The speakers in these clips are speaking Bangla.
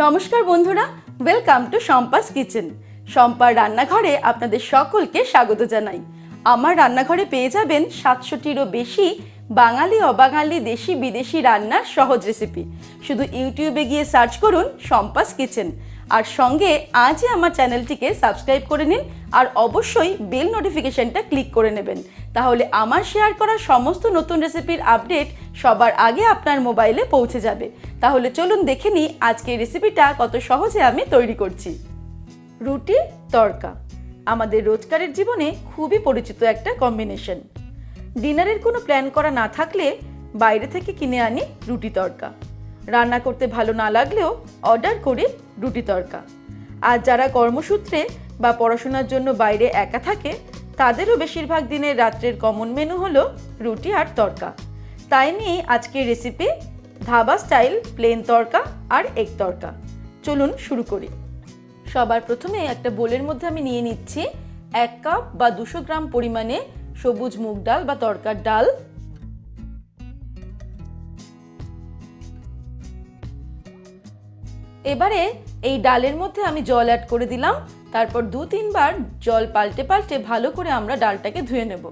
নমস্কার বন্ধুরা, ওয়েলকাম টু শম্পাস কিচেন। শম্পার রান্নাঘরে আপনাদের সকলকে স্বাগত জানাই। আমার রান্নাঘরে পেয়ে যাবেন 700টিরও বেশি বাঙালি অবাঙালি দেশি বিদেশি রান্নার সহজ রেসিপি। শুধু ইউটিউবে গিয়ে সার্চ করুন শম্পাস কিচেন, আর সঙ্গে আজই আমার চ্যানেলটিকে সাবস্ক্রাইব করে নিন, আর অবশ্যই বেল নোটিফিকেশনটা ক্লিক করে নেবেন। তাহলে আমার শেয়ার করা সমস্ত নতুন রেসিপির আপডেট সবার আগে আপনার মোবাইলে পৌঁছে যাবে। তাহলে চলুন দেখে নিই আজকের রেসিপিটা কত সহজে আমি তৈরি করছি। রুটি তড়কা আমাদের রোজকারের জীবনে খুবই পরিচিত একটা কম্বিনেশন। ডিনারের কোনো প্ল্যান করা না থাকলে বাইরে থেকে কিনে আনি রুটি তড়কা। রান্না করতে ভালো না লাগলেও অর্ডার করি রুটি তড়কা। আর যারা কর্মসূত্রে বা পড়াশোনার জন্য বাইরে একা থাকে তাদেরও বেশিরভাগ দিনের রাত্রের কমন মেনু হলো রুটি আর তড়কা। তাই নিয়ে আজকের রেসিপি ধাবা স্টাইল প্লেন তড়কা আর এগ তড়কা। চলুন শুরু করি। সবার প্রথমে একটা বোলের মধ্যে আমি নিয়ে নিচ্ছি 1 কাপ বা 200 গ্রাম পরিমাণে সবুজ মুগ ডাল বা তড়কার ডাল। এবারে এই ডালের মধ্যে আমি জল অ্যাড করে দিলাম। তারপর 2-3 বার জল পাল্টে পাল্টে ভালো করে আমরা ডালটাকে ধুয়ে নেব।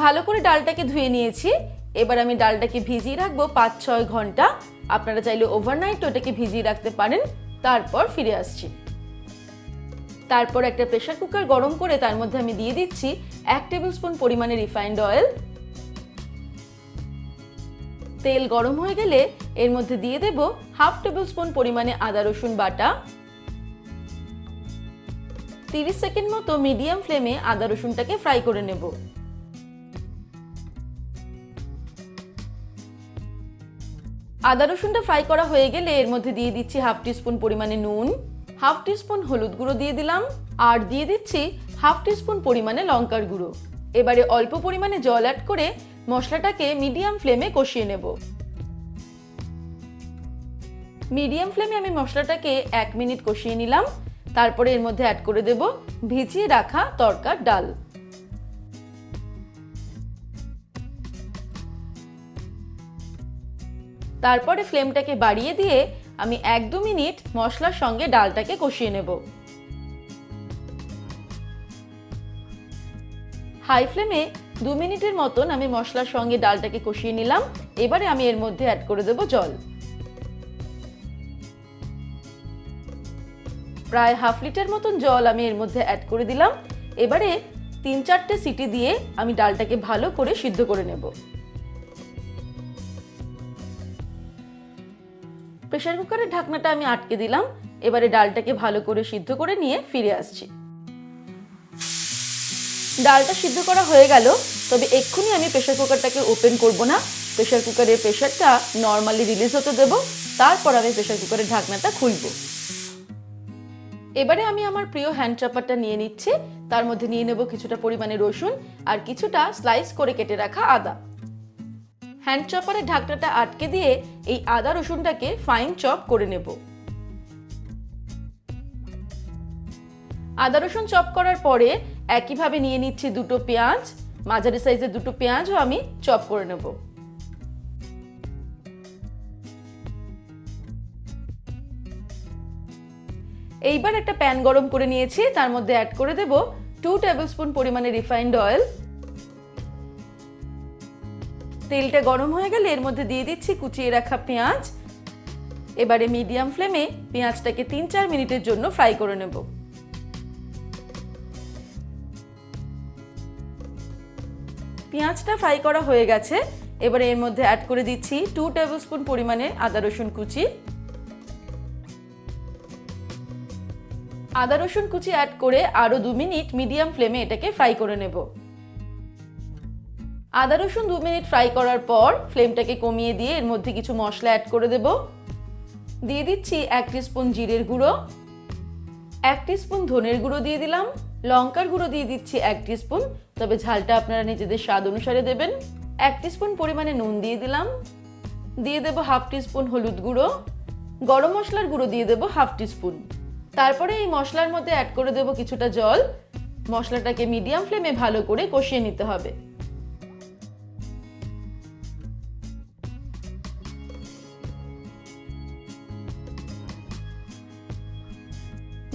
ভালো করে ডালটাকে ধুয়ে নিয়েছি। এবার আমি ডালটাকে ভিজিয়ে রাখবো 5-6 ঘন্টা। আপনারা চাইলে ওভারনাইট ওটাকে ভিজিয়ে রাখতে পারেন। তারপর ফিরে আসছি। তারপর একটা প্রেসার কুকার গরম করে তার মধ্যে আমি দিয়ে দিচ্ছি 1 টেবিল স্পুন পরিমাণে রিফাইন্ড অয়েল। তেল গরম হয়ে গেলে এর মধ্যে দিয়ে দেব 1/2 টেবিল স্পুন পরিমাণে আদা রসুন বাটা। 30 সেকেন্ড মতো মিডিয়াম ফ্লেমে আদা রসুনটাকে ফ্রাই করে নেব। আদা রসুনটা ফ্রাই করা হয়ে গেলে এর মধ্যে দিয়ে দিচ্ছি 1/2 টিস্পুন পরিমাণে নুন, 1/2 টিস্পুন হলুদ গুঁড়ো দিয়ে দিলাম, আর দিয়ে দিচ্ছি 1/2 টিস্পুন পরিমাণে লঙ্কার গুঁড়ো। এবারে অল্প পরিমাণে জল অ্যাড করে মশলাটাকে মিডিয়াম ফ্লেমে কষিয়ে নেব। মিডিয়াম ফ্লেমে আমি মশলাটাকে 1 মিনিট কষিয়ে নিলাম। তারপরে এর মধ্যে অ্যাড করে দেব ভিজিয়ে রাখা তড়কার ডাল। তারপরে ফ্লেমটাকে বাড়িয়ে দিয়ে আমি 1-2 মিনিট মশলার সঙ্গে ডালটাকে কষিয়ে নেব। হাই ফ্লেমে 2 মিনিটের মতন আমি মশলার সঙ্গে ডালটাকে কষিয়ে নিলাম। এবারে আমি এর মধ্যে অ্যাড করে দেব জল। প্রায় 1/2 লিটার মতন জল আমি এর মধ্যে অ্যাড করে দিলাম। এবারে 3-4টে সিটি দিয়ে আমি ডালটাকে ভালো করে সিদ্ধ করে নেব। প্রেসার কুকারের ঢাকনাটা আমি আটকে দিলাম। এবারে ডালটাকে ভালো করে সিদ্ধ করে নিয়ে ফিরে আসছি। ডালটা সিদ্ধ করা হয়ে গেল, তবে এক্ষুনি আমি প্রেসার কুকারটাকে ওপেন করব না। প্রেসার কুকারের প্রেসারটা নর্মালি রিলিজ হতে দেব। তারপর আমি প্রেসার কুকারের ঢাকনাটা খুলব। এবারে আমি আমার প্রিয় হ্যান্ড চপারটা নিয়ে নিচ্ছি। তার মধ্যে নিয়ে নেব কিছুটা পরিমাণে রসুন আর কিছুটা স্লাইস করে কেটে রাখা আদা। হ্যান্ড চপারের ঢাকনাটা আটকে দিয়ে এই আদা রসুনটাকে ফাইন চপ করে নেব। আদা রসুন চপ করার পরে একইভাবে নিয়ে নিচ্ছি 2টো পেঁয়াজ। মাঝারি সাইজের 2টো পেঁয়াজও আমি চপ করে নেব। এইবার একটা প্যান গরম করে নিয়েছি। তার মধ্যে অ্যাড করে দেব 2 টেবিল স্পুন পরিমাণে রিফাইন্ড অয়েল। তেলটা গরম হয়ে গেলে এর মধ্যে দিয়ে দিচ্ছি কুচিয়ে রাখা পেঁয়াজ। এবারে মিডিয়াম ফ্লেমে পেঁয়াজটাকে 3-4 মিনিটের জন্য ফ্রাই করে নেব। পেঁয়াজটা ফ্রাই করা হয়ে গেছে। এবারে এর মধ্যে অ্যাড করে দিচ্ছি 2 টেবিল স্পুন পরিমাণে আদা রসুন কুচি। আদা রসুন কুচি অ্যাড করে আরো 2 মিনিট মিডিয়াম ফ্লেমে এটাকে ফ্রাই করে নেব। আদা রসুন 2 মিনিট ফ্রাই করার পর ফ্লেমটাকে কমিয়ে দিয়ে এর মধ্যে কিছু মশলা অ্যাড করে দেব। দিয়ে দিচ্ছি 1 টিস্পুন জিরের গুঁড়ো, 1 টিস্পুন ধনের গুঁড়ো দিয়ে দিলাম, লঙ্কার গুঁড়ো দিয়ে দিচ্ছি 1 টিস্পুন, তবে ঝালটা আপনারা নিজেদের স্বাদ অনুসারে দেবেন। 1 টিস্পুন পরিমাণে নুন দিয়ে দিলাম, দিয়ে দেব হাফ টিস্পুন হলুদ গুঁড়ো, গরম মশলার গুঁড়ো দিয়ে দেব হাফ টিস্পুন। তারপরে এই মশলার মধ্যে অ্যাড করে দেব কিছুটা জল। মশলাটাকে মিডিয়াম ফ্লেমে ভালো করে কষিয়ে নিতে হবে।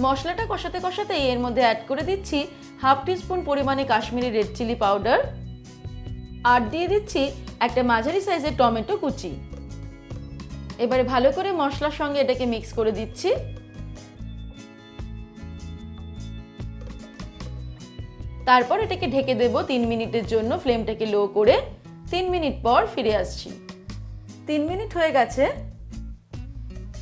মশলাটা কষাতে কষাতে এর মধ্যে অ্যাড করে দিচ্ছি হাফ টিস্পুন পরিমাণে কাশ্মীরি রেড চিলি পাউডার, আর দিয়ে দিচ্ছি একটা মাঝারি সাইজের টমেটো কুচি। এবারে ভালো করে মশলার সঙ্গে এটাকে মিক্স করে দিচ্ছি। তারপর এটাকে ঢেকে দেব 3 মিনিটের জন্য, ফ্লেমটাকে লো করে। 3 মিনিট পর ফিরে আসছি। 3 মিনিট হয়ে গেছে।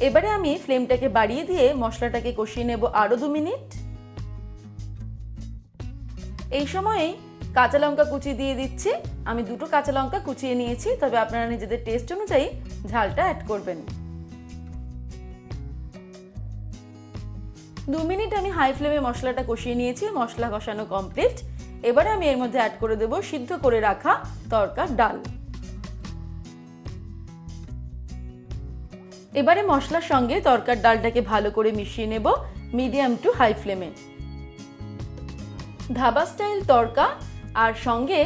এবারে আমি ফ্লেমটাকে বাড়িয়ে দিয়ে মশলাটাকে কষিয়ে নেব আরো 2 মিনিট। এই সময়েই কাঁচা লঙ্কা কুচি দিয়ে দিচ্ছি। আমি 2টো কাঁচা লঙ্কা কুচিয়ে নিয়েছি, তবে আপনারা নিজেদের টেস্ট অনুযায়ী ঝালটা অ্যাড করবেন। 2 মিনিট আমি হাই ফ্লেমে মশলাটা কষিয়ে নিয়েছি। মশলা কষানো কমপ্লিট। এবারে আমি এর মধ্যে অ্যাড করে দেব সিদ্ধ করে রাখা তরকার ডাল। এবারে মশলার সঙ্গে তরকার ডালটাকে ভালো করে মিশিয়ে নেব মিডিয়াম টু হাই ফ্লেমে। ধাবা স্টাইল তরকা আর সঙ্গে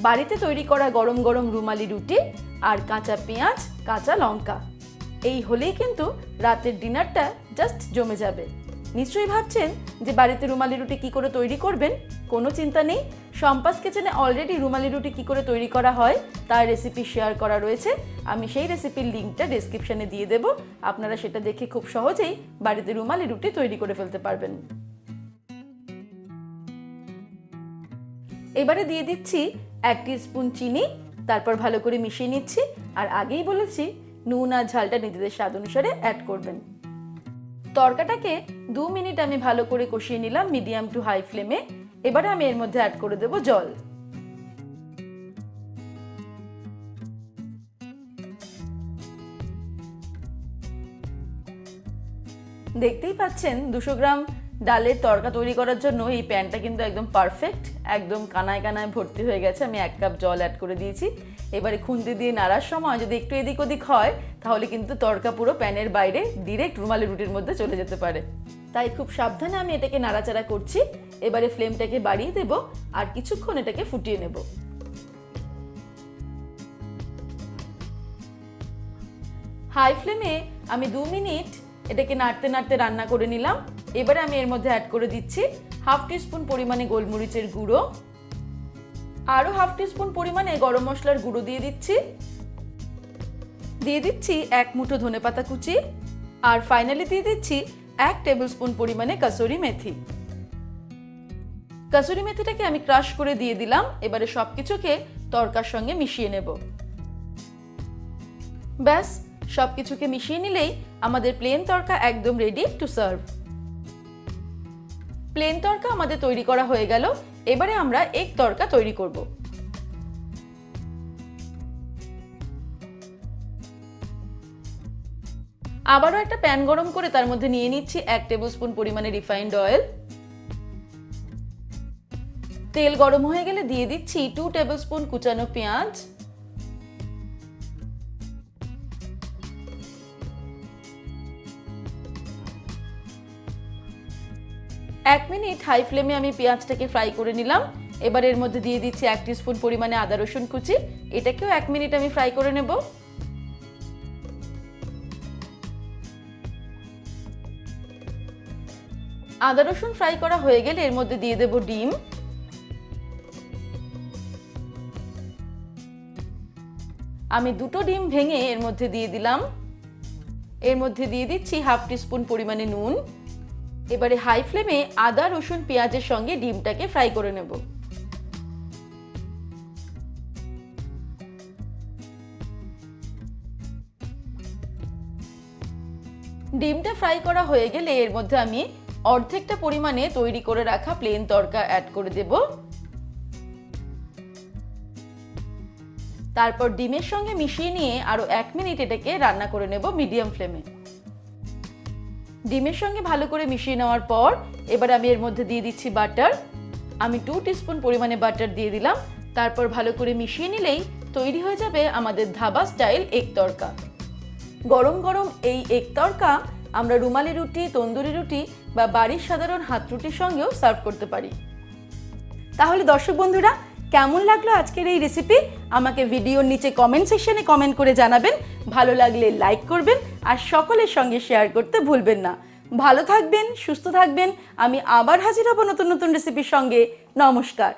বাড়িতে তৈরি করা গরম গরম রুমালি রুটি আর কাঁচা পেঁয়াজ, কাঁচা লঙ্কা, এই হলেই কিন্তু রাতের ডিনারটা জাস্ট জমে যাবে। নিশ্চয়ই ভাবছেন যে বাড়িতে রুমালি রুটি কি করে তৈরি করবেন। কোনো চিন্তা নেই, শম্পাস কিচেনে অলরেডি রুমালি রুটি কি করে তৈরি করা হয় তার রেসিপি শেয়ার করা রয়েছে। আমি সেই রেসিপির লিঙ্কটা ডেসক্রিপশনে দিয়ে দেব। আপনারা সেটা দেখে খুব সহজেই বাড়িতে রুমালি রুটি তৈরি করে ফেলতে পারবেন। এবারে দিয়ে দিচ্ছি 1 টিস্পুন চিনি, তারপর ভালো করে মিশিয়ে নিচ্ছি। আর আগেই বলেছি নুন আর ঝালটা নিজেদের স্বাদ অনুসারে অ্যাড করবেন। তরকাটাকে 2 মিনিট আমি ভালো করে কষিয়ে নিলাম মিডিয়াম টু হাই ফ্লেমে। এবারে আমি এর মধ্যে অ্যাড করে দেব জল। দেখতেই পাচ্ছেন 200 গ্রাম ডালের তরকা তৈরি করার জন্য এই প্যানটা কিন্তু একদম পারফেক্ট, একদম কানায় কানায় ভর্তি হয়ে গেছে। আমি 1 কাপ জল অ্যাড করে দিয়েছি। এবারে খুন্তি দিয়ে নাড়ার সময় যদি একটু এদিক ওদিক হয় তাহলে কিন্তু তরকা পুরো প্যানের বাইরে ডিরেক্ট রুমালি রুটির মধ্যে চলে যেতে পারে। তাই খুব সাবধানে আমি এটাকে নাড়াচাড়া করছি। এবারে ফ্লেমটাকে বাড়িয়ে দেব আর কিছুক্ষণ এটাকে ফুটিয়ে নেব। হাই ফ্লেমে আমি 2 মিনিট এটাকে নাড়তে নাড়তে রান্না করে নিলাম। এবারে আমি এর মধ্যে অ্যাড করে দিচ্ছি হাফ টিস্পুন পরিমাণে গোলমরিচের গুঁড়ো, আরো হাফ টিস্পুন পরিমাণে গরম মশলার গুঁড়ো দিয়ে দিচ্ছি। দিয়ে দিচ্ছি 1 মুঠো ধনেপাতা কুচি, আর ফাইনালি দিয়ে দিচ্ছি 1 টেবিলস্পুন পরিমাণে কসুরি মেথি। কসুরি মেথিটাকে আমি ক্রাশ করে দিয়ে দিলাম। এবারে সবকিছুকে তরকার সঙ্গে মিশিয়ে নেব। ব্যাস, সবকিছুকে মিশিয়ে নিলেই আমাদের প্লেন তরকা একদম রেডি টু সার্ভ। প্লেন তরকা আমাদের তৈরি করা হয়ে গেল। এবারে আমরা এগ তরকা তৈরি করব। আবারও একটা প্যান গরম করে তার মধ্যে নিয়ে নিচ্ছি 1 টেবিলস্পুন পরিমাণে রিফাইন্ড অয়েল। তেল গরম হয়ে গেলে দিয়ে দিচ্ছি 2 টেবিলস্পুন কুচানো পেঁয়াজ, 1 মিনিট হাই ফ্লেমে আমি পেঁয়াজটাকে ফ্রাই করে নিলাম। এবার এর মধ্যে দিয়ে দিচ্ছি 1 টিস্পুন পরিমাণে আদা রসুন কুচি। এটাকেও 1 মিনিট আমি ফ্রাই করে নেব। আদা রসুন ফ্রাই করা হয়ে গেলে এর মধ্যে দিয়ে দেব ডিম। আমি 2টো ডিম ভেঙে এর মধ্যে দিয়ে দিলাম। এর মধ্যে দিয়ে দিচ্ছি হাফ টিস্পুন পরিমাণে নুন। এবারে হাই ফ্লেমে আদা রসুন পেঁয়াজের সঙ্গে ডিমটাকে ফ্রাই করে নেব। ডিমটা ফ্রাই করা হয়ে গেলে এর মধ্যে আমি অর্ধেকটা পরিমাণে তৈরি করে রাখা প্লেন তরকা অ্যাড করে দেব। তারপর ডিমের সঙ্গে মিশিয়ে নিয়ে আরো 1 মিনিট এটাকে রান্না করে নেব মিডিয়াম ফ্লেমে। ডিমের সঙ্গে ভালো করে মিশিয়ে নেওয়ার পর এবার আমি এর মধ্যে দিয়ে দিচ্ছি বাটার। আমি 2 টিস্পুন পরিমাণে বাটার দিয়ে দিলাম। তারপর ভালো করে মিশিয়ে নিলেই তৈরি হয়ে যাবে আমাদের ধাবা স্টাইল এগ তড়কা। গরম গরম এই এগ তড়কা আমরা রুমালি রুটি, তন্দুরি রুটি বা বাড়ির সাধারণ হাত রুটির সঙ্গেও সার্ভ করতে পারি। তাহলে দর্শক বন্ধুরা, কেমন লাগলো আজকের এই রেসিপি? আমাকে ভিডিওর নিচে কমেন্ট সেকশনে কমেন্ট করে জানাবেন। ভালো লাগলে লাইক করবেন আর সকলের সঙ্গে শেয়ার করতে ভুলবেন না। ভালো থাকবেন, সুস্থ থাকবেন। আমি আবার হাজির হব নতুন নতুন রেসিপির সঙ্গে। নমস্কার।